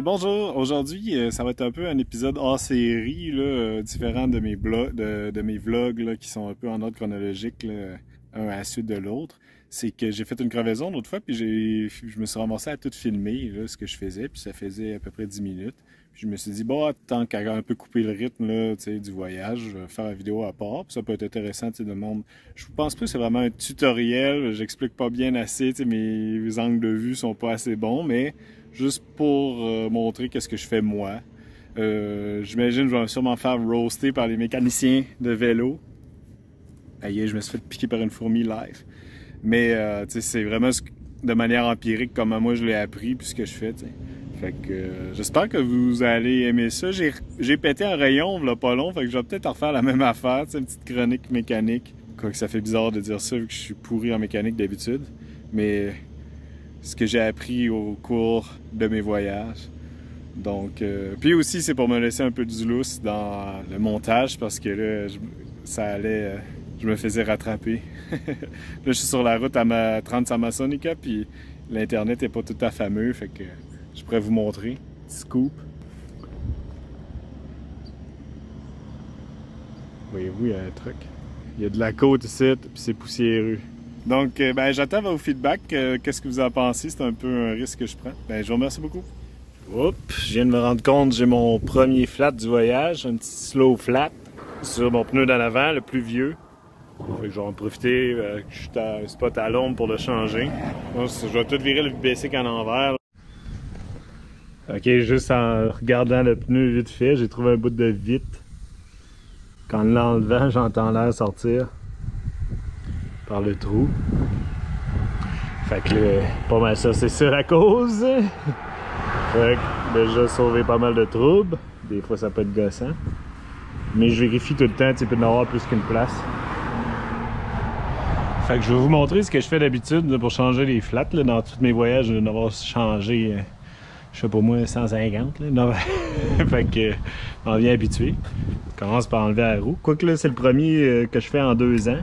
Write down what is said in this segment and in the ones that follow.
Bonjour, aujourd'hui ça va être un peu un épisode hors série, là, différent de mes, de mes vlogs là, qui sont un peu en ordre chronologique, là, un à la suite de l'autre. C'est que j'ai fait une crevaison l'autre fois, puis je me suis ramassé à tout filmer là, ce que je faisais, puis ça faisait à peu près 10 minutes. Puis je me suis dit, bon, tant qu'à un peu couper le rythme là, du voyage, je vais faire la vidéo à part, puis ça peut être intéressant de monde. Je pense pas que c'est vraiment un tutoriel, j'explique pas bien assez, mes angles de vue sont pas assez bons, mais juste pour montrer qu'est-ce que je fais moi. J'imagine que je vais sûrement me faire roaster par les mécaniciens de vélo. Aïe, je me suis fait piquer par une fourmi live. Mais c'est vraiment de manière empirique comment moi je l'ai appris puis ce que je fais. T'sais. Fait que j'espère que vous allez aimer ça. J'ai pété un rayon là pas long, fait que je vais peut-être en refaire la même affaire, une petite chronique mécanique. Quoique ça fait bizarre de dire ça vu que je suis pourri en mécanique d'habitude. Mais ce que j'ai appris au cours de mes voyages. Donc, puis aussi, c'est pour me laisser un peu du lousse dans le montage parce que là, je me faisais rattraper. Là, je suis sur la route à ma 30 Amazonica, puis l'Internet n'est pas tout à fait fameux, fait que je pourrais vous montrer. Petit scoop. Voyez-vous, il y a un truc. Il y a de la côte ici, puis c'est poussiéreux. Donc, j'attends vos feedbacks. Qu'est-ce que vous en pensez? C'est un peu un risque que je prends. Je vous remercie beaucoup. Oups, je viens de me rendre compte, j'ai mon premier flat du voyage, un petit slow flat sur mon pneu d'en avant, le plus vieux. Fait que je vais en profiter, que je suis à un spot à l'ombre pour le changer. Donc, je vais tout virer le basic en envers. Ok, juste en regardant le pneu vite fait, j'ai trouvé un bout de vitre. Qu'en l'enlevant, j'entends l'air sortir par le trou. Fait que là, pas mal ça, c'est ça la cause. Fait que déjà sauvé pas mal de troubles. Des fois ça peut être gossant. Mais je vérifie tout le temps, tu peux en avoir plus qu'une place. Fait que je vais vous montrer ce que je fais d'habitude pour changer les flats. Là, dans tous mes voyages, je vais en avoir changé, je sais pas moi, 150. Là. Non, fait que on vient habitué. Je commence par enlever la roue. Quoique là, c'est le premier que je fais en 2 ans.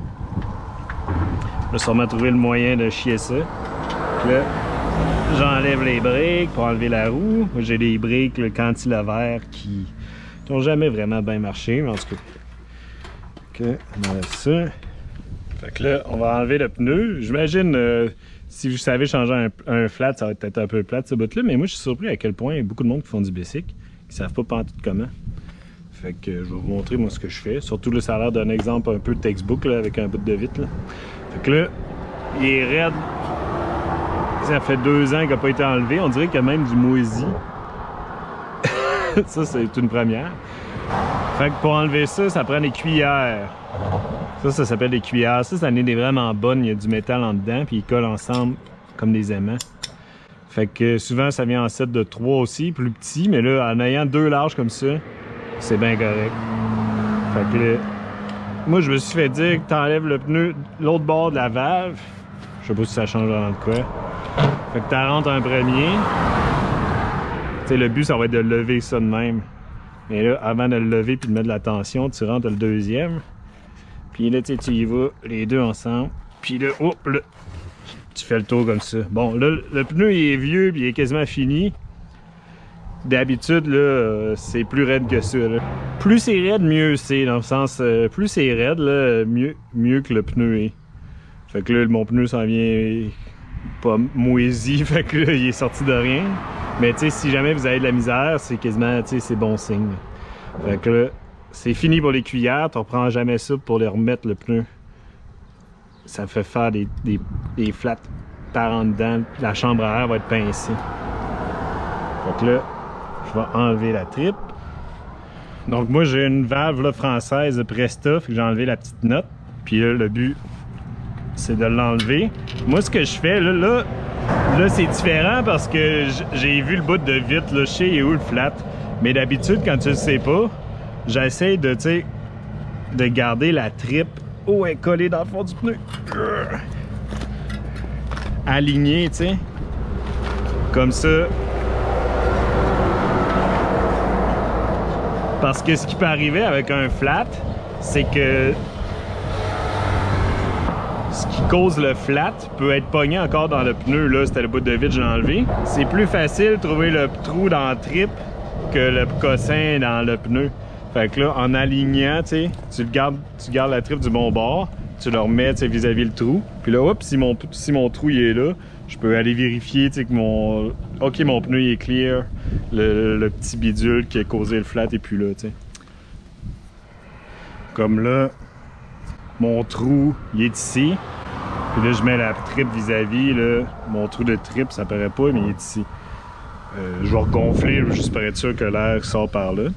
Je vais sûrement trouver le moyen de chier ça. Là, j'enlève les briques pour enlever la roue. J'ai des briques, le cantilever qui n'ont jamais vraiment bien marché, mais en tout cas. Ok, on enlève ça. Fait que là, on va enlever le pneu. J'imagine, si vous savez changer un flat, ça va être un peu plate ce bout-là, mais moi je suis surpris à quel point il y a beaucoup de monde qui font du basic, qui savent pas pantoute comment. Fait que je vais vous montrer moi ce que je fais. Surtout là, ça a l'air d'un exemple un peu textbook là, avec un bout de vitre. Là. Fait que là, il est raide. Ça fait 2 ans qu'il n'a pas été enlevé. On dirait qu'il y a même du moisi. Ça, c'est une première. Fait que pour enlever ça, ça prend des cuillères. Ça s'appelle des cuillères. Ça en est des vraiment bonnes. Il y a du métal en dedans, puis ils collent ensemble comme des aimants. Fait que souvent, ça vient en set de 3 aussi, plus petit. Mais là, en ayant 2 larges comme ça, c'est bien correct. Fait que là, moi, je me suis fait dire que t'enlèves le pneu de l'autre bord de la valve. Je sais pas si ça change vraiment de quoi. Fait que tu rentres un premier. T'sais, le but, ça va être de lever ça de même. Mais là, avant de le lever puis de mettre de la tension, tu rentres le deuxième. Puis là, tu y vas, les deux ensemble. Puis là, oh, là, tu fais le tour comme ça. Bon, là, le pneu, il est vieux puis il est quasiment fini. D'habitude, là, c'est plus raide que ça. Là. Plus c'est raide, mieux c'est. Dans le sens, plus c'est raide, là, mieux que le pneu est. Fait que là, mon pneu s'en vient pas moisi, fait que là, il est sorti de rien. Mais tu sais, si jamais vous avez de la misère, c'est quasiment, tu sais, c'est bon signe. Fait que là, c'est fini pour les cuillères, tu reprends jamais ça pour les remettre le pneu. Ça fait faire des flats par en dedans, la chambre à air va être pincée. Fait que là, je vais enlever la tripe. Donc moi, j'ai une valve là, française Presta, fait que j'ai enlevé la petite note. Puis là, le but, c'est de l'enlever. Moi, ce que je fais, là c'est différent parce que j'ai vu le bout de vitre, là, je sais où le flat. Mais d'habitude, quand tu le sais pas, j'essaie de, tu sais, de garder la tripe où elle est collée dans le fond du pneu. Alignée, tu sais. Comme ça. Parce que ce qui peut arriver avec un flat, c'est que cause le flat peut être pogné encore dans le pneu. Là, c'était le bout de vide, j'ai enlevé. C'est plus facile de trouver le trou dans la tripe que le cossin dans le pneu. Fait que là, en alignant, tu sais, tu gardes la tripe du bon bord, tu le remets vis-à-vis le trou. Puis là, hop, si mon trou il est là, je peux aller vérifier que mon pneu il est clear. Le petit bidule qui a causé le flat est plus là, tu sais. Comme là, mon trou il est ici. Puis là, je mets la tripe vis-à-vis, là, mon trou de tripe, ça paraît pas, mais il est ici. Je vais regonfler juste pour être sûr que l'air sort par là.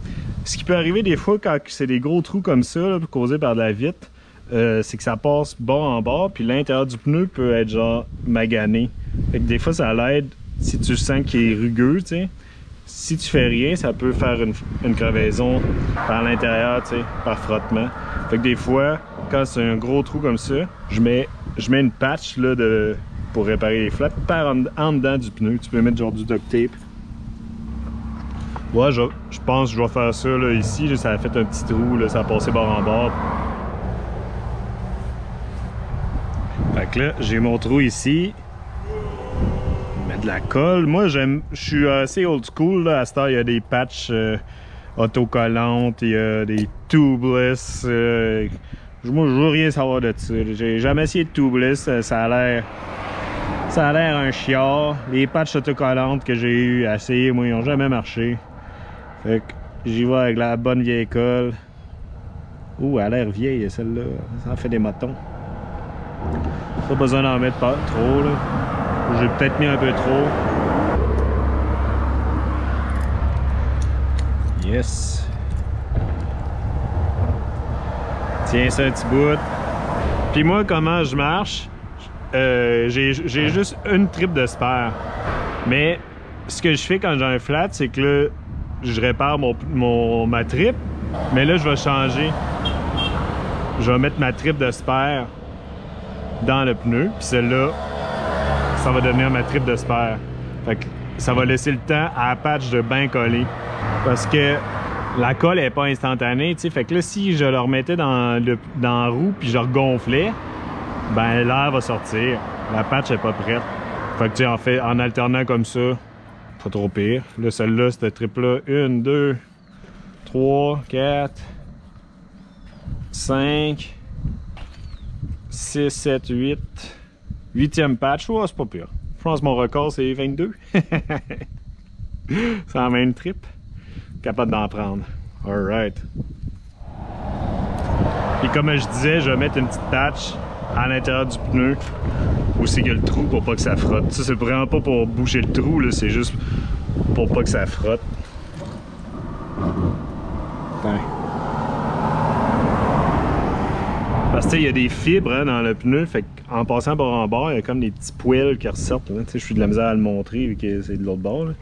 Ce qui peut arriver des fois quand c'est des gros trous comme ça, là, causés par de la vitre, c'est que ça passe bord en bord, puis l'intérieur du pneu peut être genre magané. Fait que des fois, ça l'aide si tu sens qu'il est rugueux, tu sais. Si tu fais rien, ça peut faire une crevaison par l'intérieur, tu sais, par frottement. Fait que des fois, quand c'est un gros trou comme ça, je mets une patch là, pour réparer les flats par en dedans du pneu. Tu peux mettre genre du duct tape. Ouais, je pense que je vais faire ça là, ici. Là, ça a fait un petit trou, là, ça a passé bord en bord. Fait que là, j'ai mon trou ici. De la colle. Moi, je suis assez old school. Là. À cette heure, il y a des patchs autocollantes, il y a des tubeless. Moi, je veux rien savoir de ça. J'ai jamais essayé de tubeless. Ça a l'air un chiard. Les patchs autocollantes que j'ai eu à essayer, moi, ils n'ont jamais marché. Fait que j'y vais avec la bonne vieille colle. Ouh, elle a l'air vieille, celle-là. Ça en fait des motons. Pas besoin d'en mettre pas trop, là. J'ai peut-être mis un peu trop. Yes. Tiens ça un petit bout. Puis moi, comment je marche? J'ai juste une tripe de spare. Mais ce que je fais quand j'ai un flat, c'est que là, je répare ma tripe. Mais là, je vais changer. Je vais mettre ma tripe de spare dans le pneu. Puis celle-là, ça va devenir ma tripe de spare. Fait que ça va laisser le temps à la patch de bien coller. Parce que la colle n'est pas instantanée, tu sais. Fait que là, si je le remettais dans la roue puis je regonflais, ben l'air va sortir. La patch n'est pas prête. Fait que tu sais, en alternant comme ça, pas trop pire. Là, celle-là, cette trip-là, 1, 2, 3, 4, 5, 6, 7, 8. 8e patch, oh, c'est pas pire. Je pense que mon record c'est 22. C'est la même trip. Capable d'en prendre. Alright. Et comme je disais, je vais mettre une petite patch à l'intérieur du pneu où c'est qu'il y a le trou pour pas que ça frotte. Ça, c'est vraiment pas pour boucher le trou, c'est juste pour pas que ça frotte. Attends. Parce que il y a des fibres hein, dans le pneu, fait qu'en passant bord en bord, il y a comme des petits poils qui ressortent. Je suis de la misère à le montrer vu que c'est de l'autre bord. Là.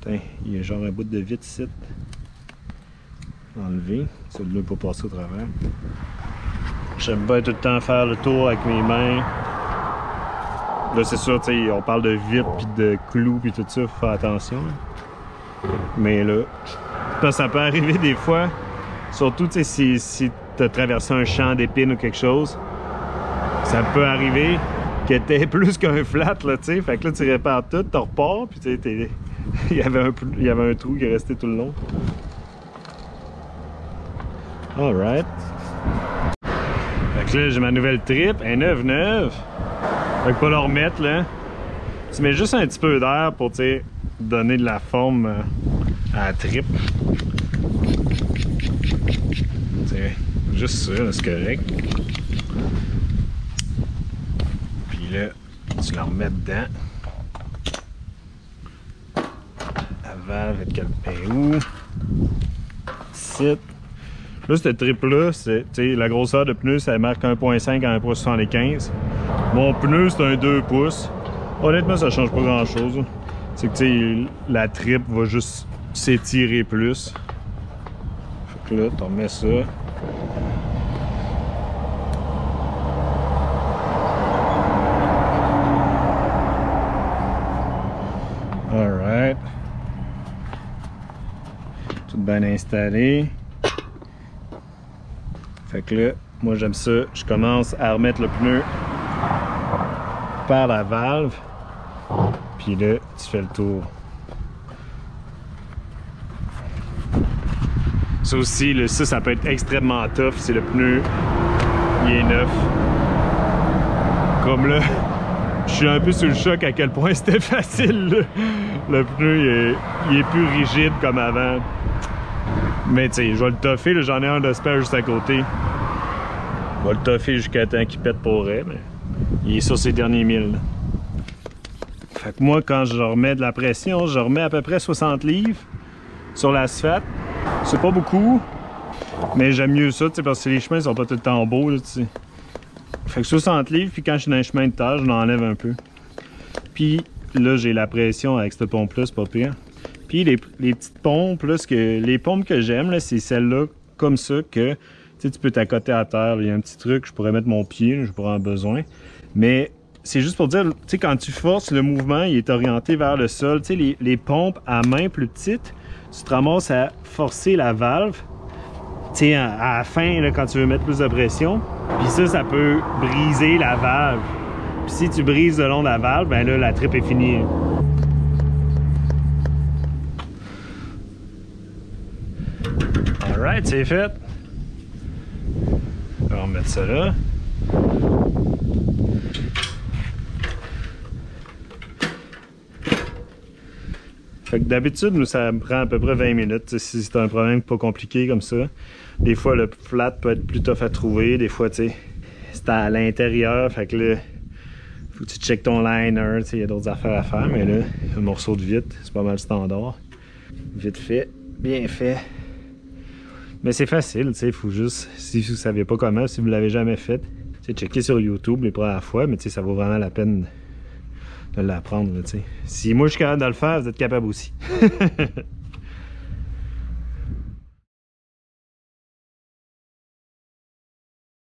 Attends, il y a genre un bout de vitre ici. Enlevé. Celui-là peut passer au travers. J'aime bien tout le temps faire le tour avec mes mains. Là c'est sûr, on parle de vitre puis de clous puis tout ça, faut faire attention. Mais là, ça peut arriver des fois, surtout si tu as traversé un champ d'épines ou quelque chose, ça peut arriver que t'aies plus qu'un flat, là, tu sais. Fait que là, tu répares tout, tu repars, puis tu sais, il y avait un trou qui est resté tout le long. Alright. Fait que là, j'ai ma nouvelle trip, un 9-9. Fait que pas le remettre, là. Tu mets juste un petit peu d'air pour, tu sais, donner de la forme à la trip. T'sais, juste ça, c'est correct. Puis là, tu la remets dedans. La valve est quelque où? Ici. Là, cette trip-là, la grosseur de pneu, ça marque 1.5 à 1.75. Mon pneu, c'est un 2 pouces. Honnêtement, ça change pas grand-chose. C'est que la trip va juste s'étirer plus. Fait que là, tu remets ça. Alright. Tout bien installé. Fait que là, moi j'aime ça. Je commence à remettre le pneu récupères la valve, puis là, tu fais le tour. Ça aussi, là, ça peut être extrêmement tough si le pneu, il est neuf. Comme là, je suis un peu sous le choc à quel point c'était facile, là. Le pneu, il est plus rigide comme avant. Mais tu sais, je vais le toffer, j'en ai un de spare juste à côté. Je vais le toffer jusqu'à temps qu'il pète pour vrai, mais il est sur ses derniers 1000. Là. Fait que moi, quand je remets de la pression, je remets à peu près 60 livres sur l'asphalte. C'est pas beaucoup, mais j'aime mieux ça, parce que les chemins sont pas tout le temps beaux. Là, fait que 60 livres, puis quand je suis dans un chemin de terre, je l'enlève un peu. Puis là, j'ai la pression avec cette pompe-là, c'est pas pire. Puis les petites pompes, là, les pompes que j'aime, c'est celles-là, comme ça, que tu peux t'accoter à terre. Il y a un petit truc, je pourrais mettre mon pied, je pourrais en avoir besoin. Mais c'est juste pour dire, tu sais, quand tu forces, le mouvement, il est orienté vers le sol. Tu sais, les pompes à main plus petites, tu te ramasses à forcer la valve, tu sais, à la fin, là, quand tu veux mettre plus de pression. Puis ça peut briser la valve. Puis si tu brises le long de la valve, ben là, la trip est finie. Alright, c'est fait. On va remettre ça là. Fait que d'habitude, nous, ça me prend à peu près 20 minutes. Si c'est un problème pas compliqué comme ça. Des fois, le flat peut être plus tough à trouver. Des fois, tu sais, c'est à l'intérieur. Fait que là, faut que tu checkes ton liner. Il y a d'autres affaires à faire. Mais là, un morceau de vitre, c'est pas mal standard. Vite fait, bien fait. Mais c'est facile, tu sais, il faut juste, si vous ne saviez pas comment, si vous ne l'avez jamais fait, checker sur YouTube les premières fois, mais tu sais, ça vaut vraiment la peine de l'apprendre, tu sais. Si moi je suis capable de le faire, vous êtes capable aussi.